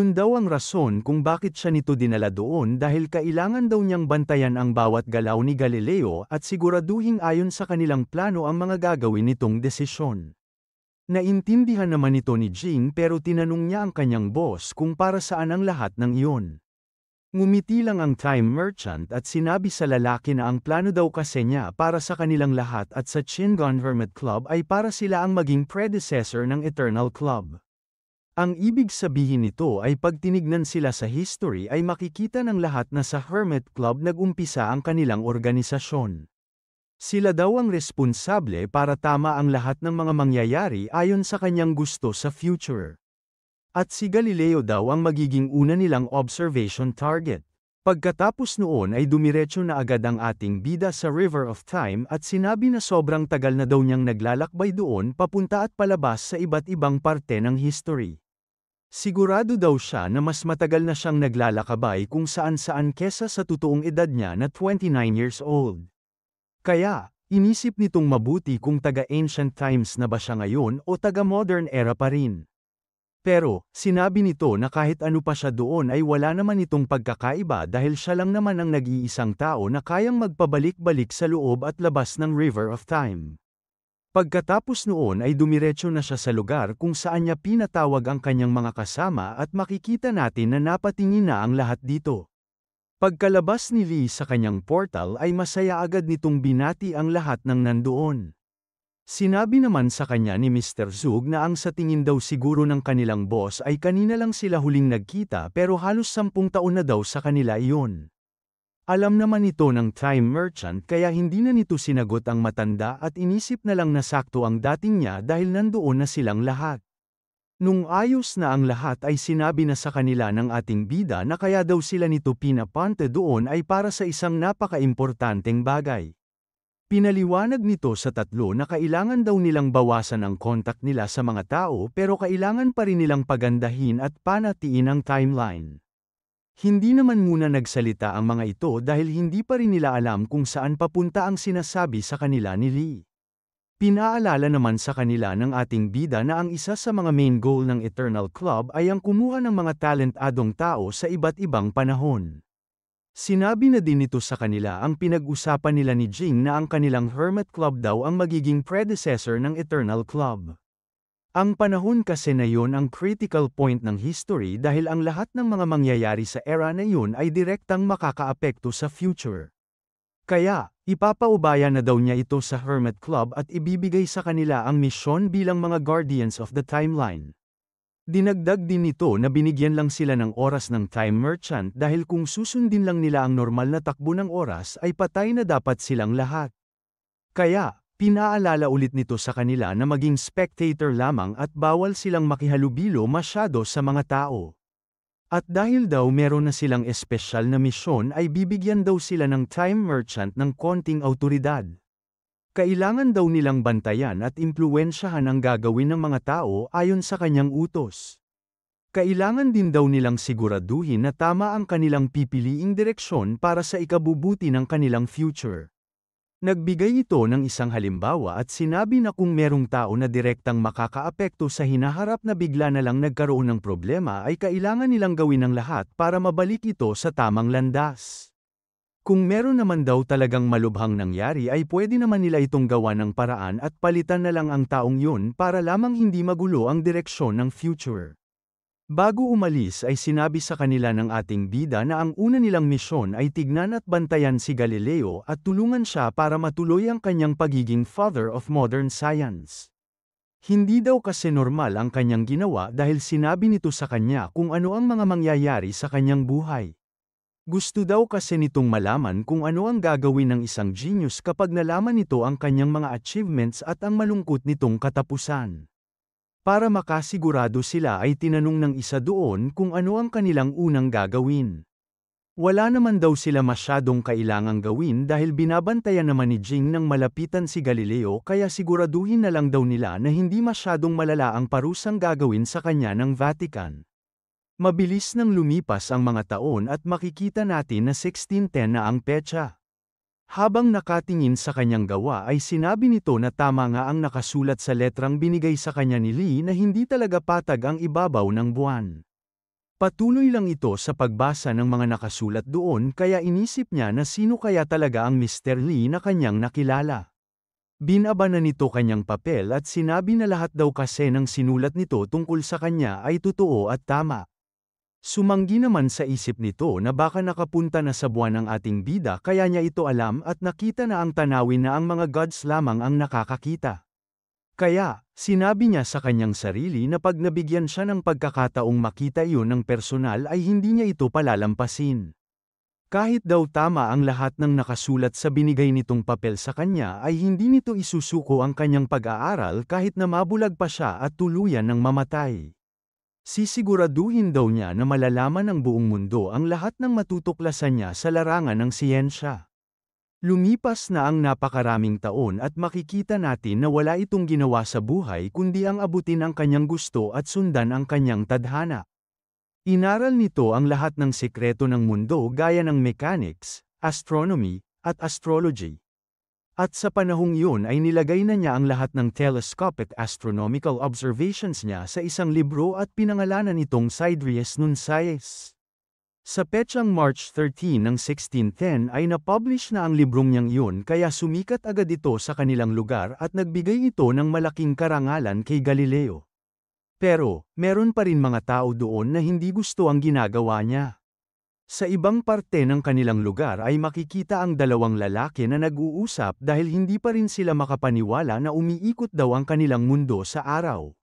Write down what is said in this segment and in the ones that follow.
Iyon daw ang rason kung bakit siya nito dinala doon dahil kailangan daw niyang bantayan ang bawat galaw ni Galileo at siguraduhing ayon sa kanilang plano ang mga gagawin nitong desisyon. Naintindihan naman ito ni Jing pero tinanong niya ang kanyang boss kung para saan ang lahat ng iyon. Ngumiti lang ang time merchant at sinabi sa lalaki na ang plano daw kasi niya para sa kanilang lahat at sa Chingon Hermit Club ay para sila ang maging predecessor ng Eternal Club. Ang ibig sabihin nito ay pag tinignan sila sa history ay makikita ng lahat na sa Hermit Club nag-umpisa ang kanilang organisasyon. Sila daw ang responsable para tama ang lahat ng mga mangyayari ayon sa kanyang gusto sa future. At si Galileo daw ang magiging una nilang observation target. Pagkatapos noon ay dumiretso na agad ang ating bida sa River of Time at sinabi na sobrang tagal na daw niyang naglalakbay doon papunta at palabas sa iba't ibang parte ng history. Sigurado daw siya na mas matagal na siyang naglalakbay kung saan-saan kesa sa totoong edad niya na 29 years old. Kaya, inisip nitong mabuti kung taga-ancient times na ba siya ngayon o taga-modern era pa rin. Pero, sinabi nito na kahit ano pa siya doon ay wala naman itong pagkakaiba dahil siya lang naman ang nag-iisang tao na kayang magpabalik-balik sa loob at labas ng River of Time. Pagkatapos noon ay dumiretso na siya sa lugar kung saan niya pinatawag ang kanyang mga kasama at makikita natin na napatingin na ang lahat dito. Pagkalabas ni Lee sa kanyang portal ay masaya agad nitong binati ang lahat ng nandoon. Sinabi naman sa kanya ni Mr. Zug na ang sa tingin daw siguro ng kanilang boss ay kanina lang sila huling nagkita pero halos 10 taon na daw sa kanila iyon. Alam naman ito ng time merchant kaya hindi na nito sinagot ang matanda at inisip na lang na sakto ang dating niya dahil nandoon na silang lahat. Nung ayos na ang lahat ay sinabi na sa kanila ng ating bida na kaya daw sila nito pinapunta doon ay para sa isang napaka-importanteng bagay. Pinaliwanag nito sa tatlo na kailangan daw nilang bawasan ang kontak nila sa mga tao pero kailangan pa rin nilang pagandahin at panatiin ang timeline. Hindi naman muna nagsalita ang mga ito dahil hindi pa rin nila alam kung saan papunta ang sinasabi sa kanila ni Lee. Pinaalala naman sa kanila ng ating bida na ang isa sa mga main goal ng Eternal Club ay ang kumuha ng mga talentadong tao sa iba't ibang panahon. Sinabi na din nito sa kanila ang pinag-usapan nila ni Jing na ang kanilang Hermit Club daw ang magiging predecessor ng Eternal Club. Ang panahon kasi na yon ang critical point ng history dahil ang lahat ng mga mangyayari sa era na yun ay direktang makakaapekto sa future. Kaya, ipapaubaya na daw niya ito sa Hermit Club at ibibigay sa kanila ang misyon bilang mga Guardians of the Timeline. Dinagdag din nito na binigyan lang sila ng oras ng time merchant dahil kung susundin lang nila ang normal na takbo ng oras ay patay na dapat silang lahat. Kaya, pinaalala ulit nito sa kanila na maging spectator lamang at bawal silang makihalubilo masyado sa mga tao. At dahil daw meron na silang espesyal na misyon ay bibigyan daw sila ng time merchant ng konting awtoridad. Kailangan daw nilang bantayan at impluwensyahan ang gagawin ng mga tao ayon sa kanyang utos. Kailangan din daw nilang siguraduhin na tama ang kanilang pipiliing direksyon para sa ikabubuti ng kanilang future. Nagbigay ito ng isang halimbawa at sinabi na kung merong tao na direktang makakaapekto sa hinaharap na bigla na lang nagkaroon ng problema ay kailangan nilang gawin ang lahat para mabalik ito sa tamang landas. Kung meron naman daw talagang malubhang nangyari ay pwede naman nila itong gawa ng paraan at palitan na lang ang taong yun para lamang hindi magulo ang direksyon ng future. Bago umalis ay sinabi sa kanila ng ating bida na ang una nilang misyon ay tignan at bantayan si Galileo at tulungan siya para matuloy ang kanyang pagiging father of modern science. Hindi daw kasi normal ang kanyang ginawa dahil sinabi nito sa kanya kung ano ang mga mangyayari sa kanyang buhay. Gusto daw kasi nitong malaman kung ano ang gagawin ng isang genius kapag nalaman nito ang kanyang mga achievements at ang malungkot nitong katapusan. Para makasigurado sila ay tinanong ng isa doon kung ano ang kanilang unang gagawin. Wala naman daw sila masyadong kailangang gawin dahil binabantayan naman ni Jing nang malapitan si Galileo kaya siguraduhin na lang daw nila na hindi masyadong malala ang parusang gagawin sa kanya ng Vatican. Mabilis nang lumipas ang mga taon at makikita natin na 1610 na ang petsa. Habang nakatingin sa kanyang gawa ay sinabi nito na tama nga ang nakasulat sa letrang binigay sa kanya ni Lee na hindi talaga patag ang ibabaw ng buwan. Patuloy lang ito sa pagbasa ng mga nakasulat doon kaya inisip niya na sino kaya talaga ang Mr. Lee na kanyang nakilala. Binaba na nito kanyang papel at sinabi na lahat daw kasi ng sinulat nito tungkol sa kanya ay totoo at tama. Sumanggi naman sa isip nito na baka nakapunta na sa buwan ang ating bida kaya niya ito alam at nakita na ang tanawin na ang mga gods lamang ang nakakakita. Kaya, sinabi niya sa kanyang sarili na pag nabigyan siya ng pagkakataong makita iyon ng personal ay hindi niya ito palalampasin. Kahit daw tama ang lahat ng nakasulat sa binigay nitong papel sa kanya ay hindi nito isusuko ang kanyang pag-aaral kahit na mabulag pa siya at tuluyan ng mamatay. Sisiguraduhin daw niya na malalaman ng buong mundo ang lahat ng matutuklasan niya sa larangan ng siyensya. Lumipas na ang napakaraming taon at makikita natin na wala itong ginawa sa buhay kundi ang abutin ang kanyang gusto at sundan ang kanyang tadhana. Inaral nito ang lahat ng sekreto ng mundo gaya ng mechanics, astronomy, at astrology. At sa panahong iyon ay nilagay na niya ang lahat ng telescopic astronomical observations niya sa isang libro at pinangalanan itong Sidereus Nuncius. Sa petsang March 13 ng 1610 ay napublish na ang librong niyang iyon kaya sumikat agad ito sa kanilang lugar at nagbigay ito ng malaking karangalan kay Galileo. Pero, meron pa rin mga tao doon na hindi gusto ang ginagawa niya. Sa ibang parte ng kanilang lugar ay makikita ang dalawang lalaki na nag-uusap dahil hindi pa rin sila makapaniwala na umiikot daw ang kanilang mundo sa araw.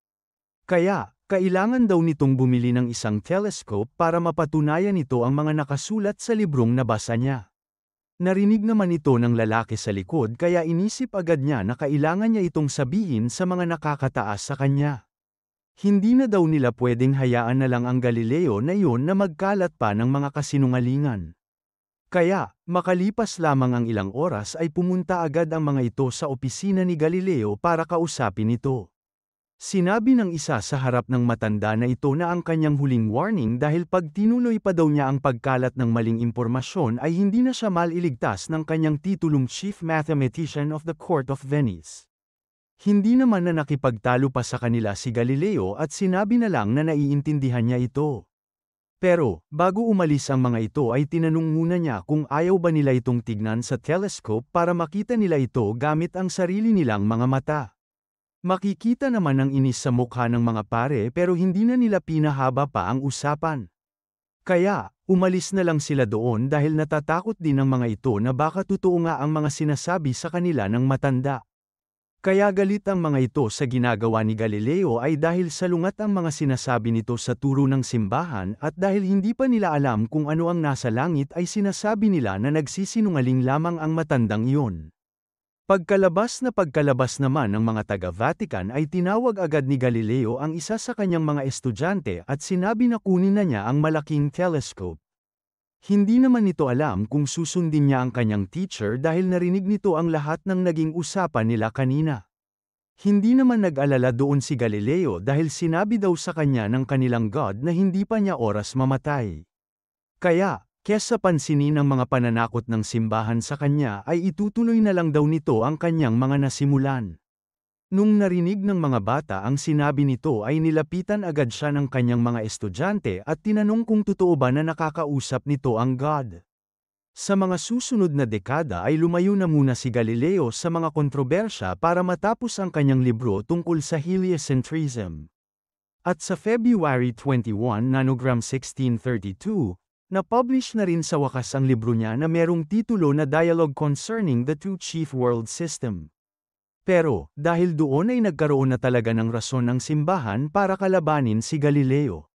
Kaya, kailangan daw nitong bumili ng isang telescope para mapatunayan nito ang mga nakasulat sa librong nabasa niya. Narinig naman ito ng lalaki sa likod kaya inisip agad niya na kailangan niya itong sabihin sa mga nakakataas sa kanya. Hindi na daw nila pwedeng hayaan na lang ang Galileo na iyon na magkalat pa ng mga kasinungalingan. Kaya, makalipas lamang ang ilang oras ay pumunta agad ang mga ito sa opisina ni Galileo para kausapin ito. Sinabi ng isa sa harap ng matanda na ito na ang kanyang huling warning dahil pag tinuloy pa daw niya ang pagkalat ng maling impormasyon ay hindi na siya maliligtas ng kanyang titulong Chief Mathematician of the Court of Venice. Hindi naman na nakipagtalo pa sa kanila si Galileo at sinabi na lang na naiintindihan niya ito. Pero, bago umalis ang mga ito ay tinanong muna niya kung ayaw ba nila itong tignan sa telescope para makita nila ito gamit ang sarili nilang mga mata. Makikita naman ang inis sa mukha ng mga pare pero hindi na nila pinahaba pa ang usapan. Kaya, umalis na lang sila doon dahil natatakot din ang mga ito na baka totoo nga ang mga sinasabi sa kanila ng matanda. Kaya galit ang mga ito sa ginagawa ni Galileo ay dahil salungat ang mga sinasabi nito sa turo ng simbahan at dahil hindi pa nila alam kung ano ang nasa langit ay sinasabi nila na nagsisinungaling lamang ang matandang iyon. Pagkalabas naman ng mga taga-Vatican ay tinawag agad ni Galileo ang isa sa kanyang mga estudyante at sinabi na kunin na niya ang malaking telescope. Hindi naman nito alam kung susundin niya ang kanyang teacher dahil narinig nito ang lahat ng naging usapan nila kanina. Hindi naman nag-alala doon si Galileo dahil sinabi daw sa kanya ng kanilang God na hindi pa niya oras mamatay. Kaya, kesa pansinin ang mga pananakot ng simbahan sa kanya ay itutuloy na lang daw nito ang kanyang mga nasimulan. Nung narinig ng mga bata ang sinabi nito ay nilapitan agad siya ng kanyang mga estudyante at tinanong kung totoo ba na nakakausap nito ang God. Sa mga susunod na dekada ay lumayo na muna si Galileo sa mga kontrobersya para matapos ang kanyang libro tungkol sa heliocentrism. At sa February 21, Nanogram 1632, na-publish na rin sa wakas ang libro niya na merong titulo na Dialogue Concerning the Two Chief World System. Pero, dahil doon ay nagkaroon na talaga ng rason ng simbahan para kalabanin si Galileo.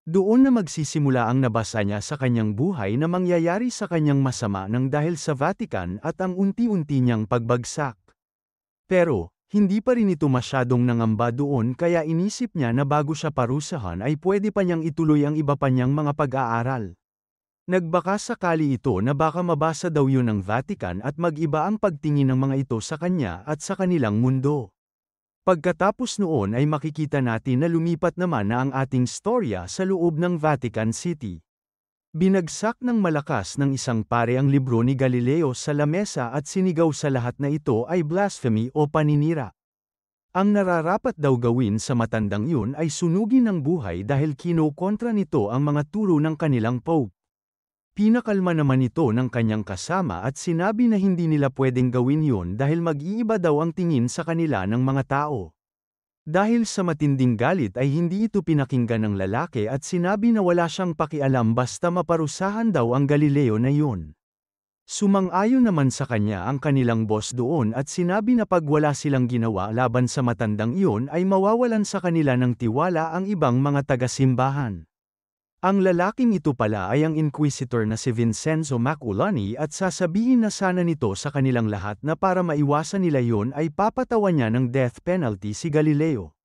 Doon na magsisimula ang nabasa niya sa kanyang buhay na mangyayari sa kanyang masama nang dahil sa Vatican at ang unti-unti niyang pagbagsak. Pero, hindi pa rin ito masyadong nangamba doon kaya inisip niya na bago siya parusahan ay pwede pa niyang ituloy ang iba pa niyang mga pag-aaral. Nagbaka sakali ito na baka mabasa daw yun ng Vatican at mag-iba ang pagtingin ng mga ito sa kanya at sa kanilang mundo. Pagkatapos noon ay makikita natin na lumipat naman na ang ating storya sa loob ng Vatican City. Binagsak ng malakas ng isang pare ang libro ni Galileo sa lamesa at sinigaw sa lahat na ito ay blasphemy o paninira. Ang nararapat daw gawin sa matandang yun ay sunugin ng buhay dahil kinokontra nito ang mga turo ng kanilang Pope. Pinakalma naman ito ng kanyang kasama at sinabi na hindi nila pwedeng gawin yun dahil mag-iiba daw ang tingin sa kanila ng mga tao. Dahil sa matinding galit ay hindi ito pinakinggan ng lalaki at sinabi na wala siyang pakialam basta maparusahan daw ang Galileo na yun. Sumang-ayon naman sa kanya ang kanilang boss doon at sinabi na pag wala silang ginawa laban sa matandang iyon ay mawawalan sa kanila ng tiwala ang ibang mga taga-simbahan. Ang lalaking ito pala ay ang inquisitor na si Vincenzo Maculani at sasabihin na sana nito sa kanilang lahat na para maiwasan nila yon ay papatawan niya ng death penalty si Galileo.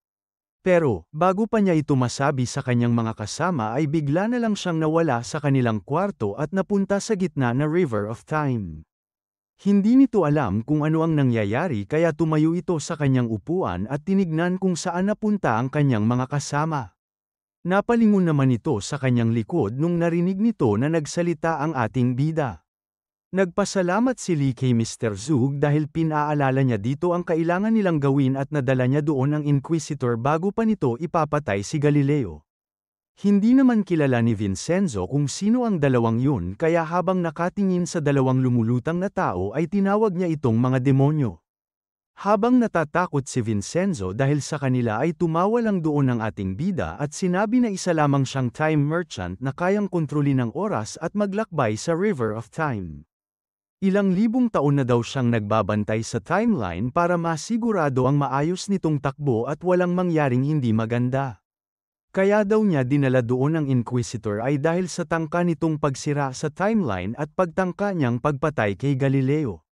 Pero, bago pa niya ito masabi sa kanyang mga kasama ay bigla na lang siyang nawala sa kanilang kwarto at napunta sa gitna na River of Time. Hindi nito alam kung ano ang nangyayari kaya tumayo ito sa kanyang upuan at tinignan kung saan napunta ang kanyang mga kasama. Napalingon naman ito sa kanyang likod nung narinig nito na nagsalita ang ating bida. Nagpasalamat si Lee kay Mr. Zug dahil pinaalala niya dito ang kailangan nilang gawin at nadala niya doon ang Inquisitor bago pa nito ipapatay si Galileo. Hindi naman kilala ni Vincenzo kung sino ang dalawang yun kaya habang nakatingin sa dalawang lumulutang na tao ay tinawag niya itong mga demonyo. Habang natatakot si Vincenzo dahil sa kanila ay tumawa lang doon ang ating bida at sinabi na isa lamang siyang time merchant na kayang kontrolin ang oras at maglakbay sa River of Time. Ilang libong taon na daw siyang nagbabantay sa timeline para masigurado ang maayos nitong takbo at walang mangyaring hindi maganda. Kaya daw niya dinala doon ang Inquisitor ay dahil sa tangka nitong pagsira sa timeline at pagtangka niyang pagpatay kay Galileo.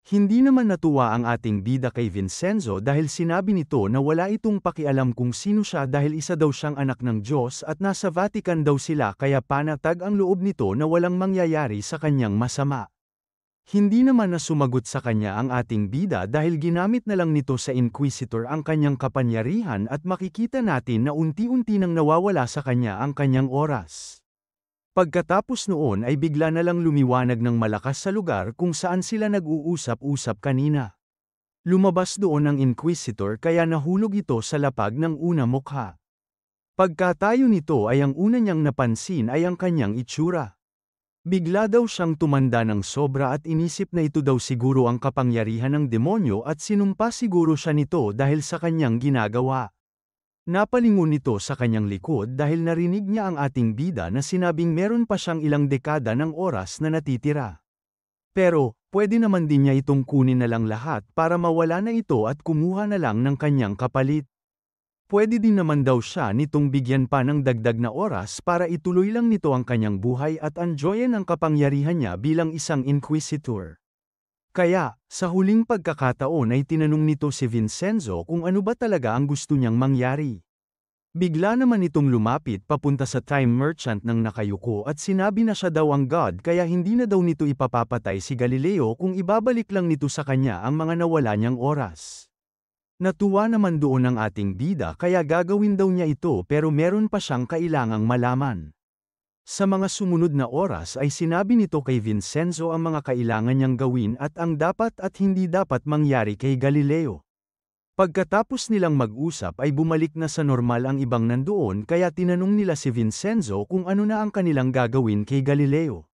Hindi naman natuwa ang ating bida kay Vincenzo dahil sinabi nito na wala itong pakialam kung sino siya dahil isa daw siyang anak ng Diyos at nasa Vatican daw sila kaya panatag ang loob nito na walang mangyayari sa kanyang masama. Hindi naman na sumagot sa kanya ang ating bida dahil ginamit na lang nito sa Inquisitor ang kanyang kapangyarihan at makikita natin na unti-unti nang nawawala sa kanya ang kanyang oras. Pagkatapos noon ay bigla na lang lumiwanag ng malakas sa lugar kung saan sila nag-uusap-usap kanina. Lumabas doon ang Inquisitor kaya nahulog ito sa lapag ng una mukha. Pagkatayo nito ay ang una niyang napansin ay ang kanyang itsura. Bigla daw siyang tumanda ng sobra at inisip na ito daw siguro ang kapangyarihan ng demonyo at sinumpa siguro siya nito dahil sa kanyang ginagawa. Napalingon nito sa kanyang likod dahil narinig niya ang ating bida na sinabing meron pa siyang ilang dekada ng oras na natitira. Pero, pwede naman din niya itong kunin na lang lahat para mawala na ito at kumuha na lang ng kanyang kapalit. Pwede din naman daw siya nitong bigyan pa ng dagdag na oras para ituloy lang nito ang kanyang buhay at enjoyin ang kapangyarihan niya bilang isang Inquisitor. Kaya, sa huling pagkakataon ay tinanong nito si Vincenzo kung ano ba talaga ang gusto niyang mangyari. Bigla naman itong lumapit papunta sa time merchant ng nakayuko at sinabi na siya daw ang God kaya hindi na daw nito ipapapatay si Galileo kung ibabalik lang nito sa kanya ang mga nawala niyang oras. Natuwa naman doon ang ating bida kaya gagawin daw niya ito pero meron pa siyang kailangang malaman. Sa mga sumunod na oras ay sinabi nito kay Vincenzo ang mga kailangan niyang gawin at ang dapat at hindi dapat mangyari kay Galileo. Pagkatapos nilang mag-usap ay bumalik na sa normal ang ibang nandoon kaya tinanong nila si Vincenzo kung ano na ang kanilang gagawin kay Galileo.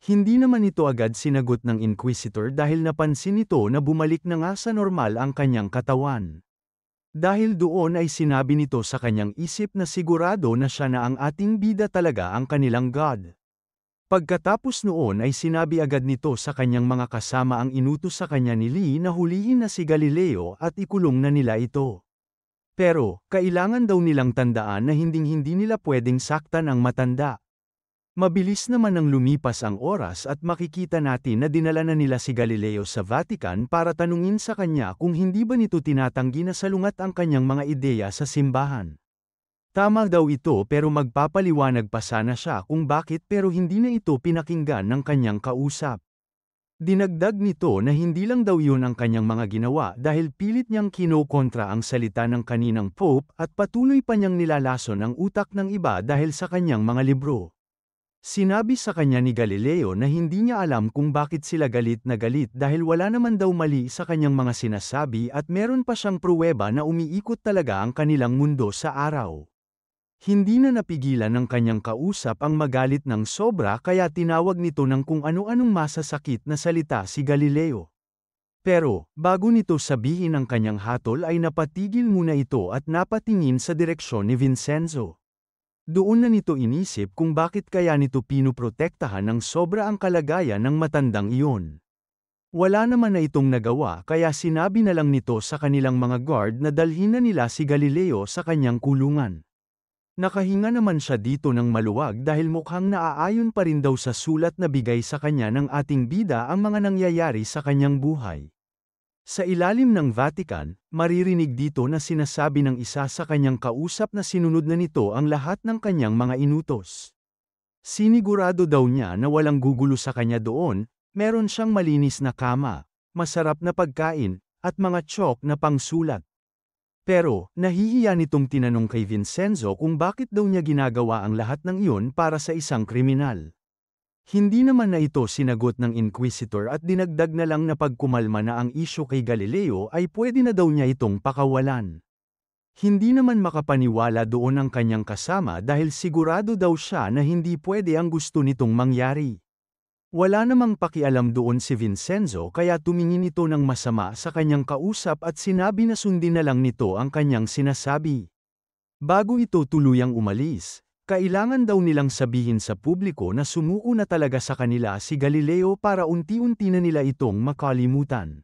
Hindi naman ito agad sinagot ng Inquisitor dahil napansin nito na bumalik na nga sa normal ang kanyang katawan. Dahil doon ay sinabi nito sa kanyang isip na sigurado na siya na ang ating bida talaga ang kanilang God. Pagkatapos noon ay sinabi agad nito sa kanyang mga kasama ang inutos sa kanya ni Lee na hulihin na si Galileo at ikulong na nila ito. Pero, kailangan daw nilang tandaan na hinding-hindi nila pwedeng saktan ang matanda. Mabilis naman ang lumipas ang oras at makikita natin na dinala na nila si Galileo sa Vatican para tanungin sa kanya kung hindi ba nito tinatanggi na salungat ang kanyang mga ideya sa simbahan. Tama daw ito pero magpapaliwanag pa sana siya kung bakit pero hindi na ito pinakinggan ng kanyang kausap. Dinagdag nito na hindi lang daw yun ang kanyang mga ginawa dahil pilit niyang kinokontra ang salita ng kaninang Pope at patuloy pa niyang nilalason ang utak ng iba dahil sa kanyang mga libro. Sinabi sa kanya ni Galileo na hindi niya alam kung bakit sila galit na galit dahil wala naman daw mali sa kanyang mga sinasabi at meron pa siyang pruweba na umiikot talaga ang kanilang mundo sa araw. Hindi na napigilan ng kanyang kausap ang magalit ng sobra kaya tinawag nito ng kung ano-anong masasakit na salita si Galileo. Pero, bago nito sabihin ang kanyang hatol ay napatigil muna ito at napatingin sa direksyon ni Vincenzo. Doon na nito inisip kung bakit kaya nito pinuprotektahan ng sobra ang kalagayan ng matandang iyon. Wala naman na itong nagawa kaya sinabi na lang nito sa kanilang mga guard na dalhin na nila si Galileo sa kanyang kulungan. Nakahinga naman siya dito ng maluwag dahil mukhang naaayon pa rin daw sa sulat na bigay sa kanya ng ating bida ang mga nangyayari sa kanyang buhay. Sa ilalim ng Vatican, maririnig dito na sinasabi ng isa sa kanyang kausap na sinunod na nito ang lahat ng kanyang mga inutos. Sinigurado daw niya na walang gugulo sa kanya doon, meron siyang malinis na kama, masarap na pagkain, at mga tsock na pangsulat. Pero, nahihiya nitong tinanong kay Vincenzo kung bakit daw niya ginagawa ang lahat ng iyon para sa isang kriminal. Hindi naman na ito sinagot ng Inquisitor at dinagdag na lang na pagkumalma na ang isyu kay Galileo ay pwede na daw niya itong pakawalan. Hindi naman makapaniwala doon ang kanyang kasama dahil sigurado daw siya na hindi pwede ang gusto nitong mangyari. Wala namang pakialam doon si Vincenzo kaya tumingin ito ng masama sa kanyang kausap at sinabi na sundin na lang nito ang kanyang sinasabi. Bago ito tuluyang umalis, kailangan daw nilang sabihin sa publiko na sumuko na talaga sa kanila si Galileo para unti-unti na nila itong makalimutan.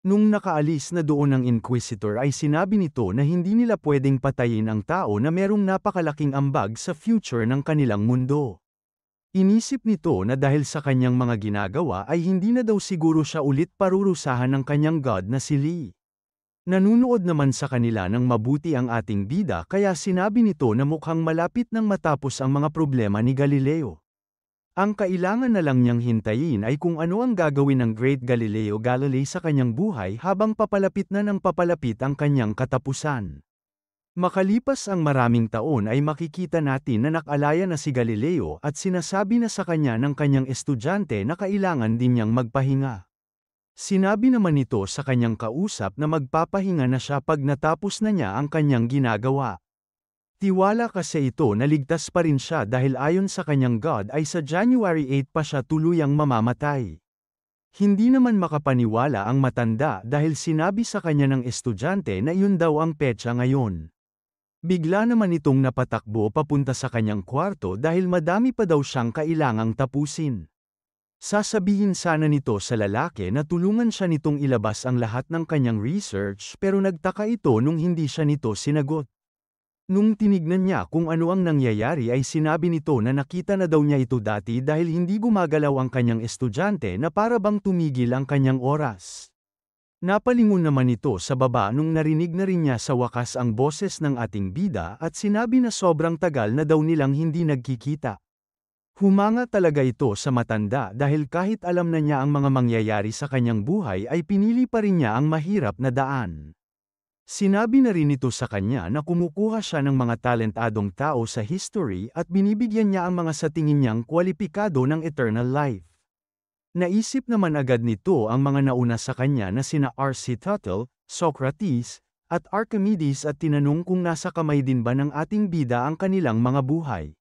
Nung nakaalis na doon ang Inquisitor ay sinabi nito na hindi nila pwedeng patayin ang tao na merong napakalaking ambag sa future ng kanilang mundo. Inisip nito na dahil sa kanyang mga ginagawa ay hindi na daw siguro siya ulit parurusahan ng kanyang god na si Lee. Nanunood naman sa kanila ng mabuti ang ating bida kaya sinabi nito na mukhang malapit nang matapos ang mga problema ni Galileo. Ang kailangan na lang niyang hintayin ay kung ano ang gagawin ng Great Galileo Galilei sa kanyang buhay habang papalapit na ng papalapit ang kanyang katapusan. Makalipas ang maraming taon ay makikita natin na nakalaya na si Galileo at sinasabi na sa kanya ng kanyang estudyante na kailangan din niyang magpahinga. Sinabi naman nito sa kanyang kausap na magpapahinga na siya pag natapos na niya ang kanyang ginagawa. Tiwala kasi ito na ligtas pa rin siya dahil ayon sa kanyang God ay sa January 8 pa siya tuluyang mamamatay. Hindi naman makapaniwala ang matanda dahil sinabi sa kanya ng estudyante na iyon daw ang petsa ngayon. Bigla naman itong napatakbo papunta sa kanyang kwarto dahil madami pa daw siyang kailangang tapusin. Sasabihin sana nito sa lalaki na tulungan siya nitong ilabas ang lahat ng kanyang research pero nagtaka ito nung hindi siya nito sinagot. Nung tinignan niya kung ano ang nangyayari ay sinabi nito na nakita na daw niya ito dati dahil hindi gumagalaw ang kanyang estudyante na para bang tumigil ang kanyang oras. Napalingon naman ito sa baba nung narinig na rin niya sa wakas ang boses ng ating bida at sinabi na sobrang tagal na daw nilang hindi nagkikita. Humanga talaga ito sa matanda dahil kahit alam na niya ang mga mangyayari sa kanyang buhay ay pinili pa rin niya ang mahirap na daan. Sinabi na rin ito sa kanya na kumukuha siya ng mga talentadong tao sa history at binibigyan niya ang mga sa tingin niyang kwalipikado ng eternal life. Naisip naman agad nito ang mga nauna sa kanya na sina Aristotle, Socrates, at Archimedes at tinanong kung nasa kamay din ba ng ating bida ang kanilang mga buhay.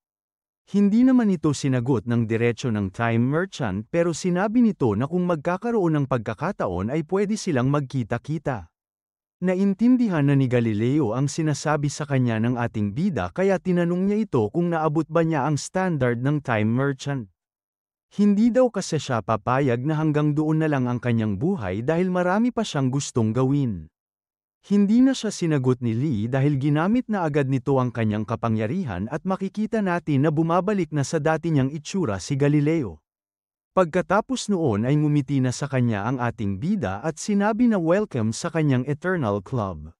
Hindi naman ito sinagot ng diretsyo ng Time Merchant pero sinabi nito na kung magkakaroon ng pagkakataon ay pwede silang magkita-kita. Naintindihan na ni Galileo ang sinasabi sa kanya ng ating bida kaya tinanong niya ito kung naabot ba niya ang standard ng Time Merchant. Hindi daw kasi siya papayag na hanggang doon na lang ang kanyang buhay dahil marami pa siyang gustong gawin. Hindi na siya sinagot ni Lee dahil ginamit na agad nito ang kanyang kapangyarihan at makikita natin na bumabalik na sa dati niyang itsura si Galileo. Pagkatapos noon ay ngumiti na sa kanya ang ating bida at sinabi na welcome sa kanyang Eternal Club.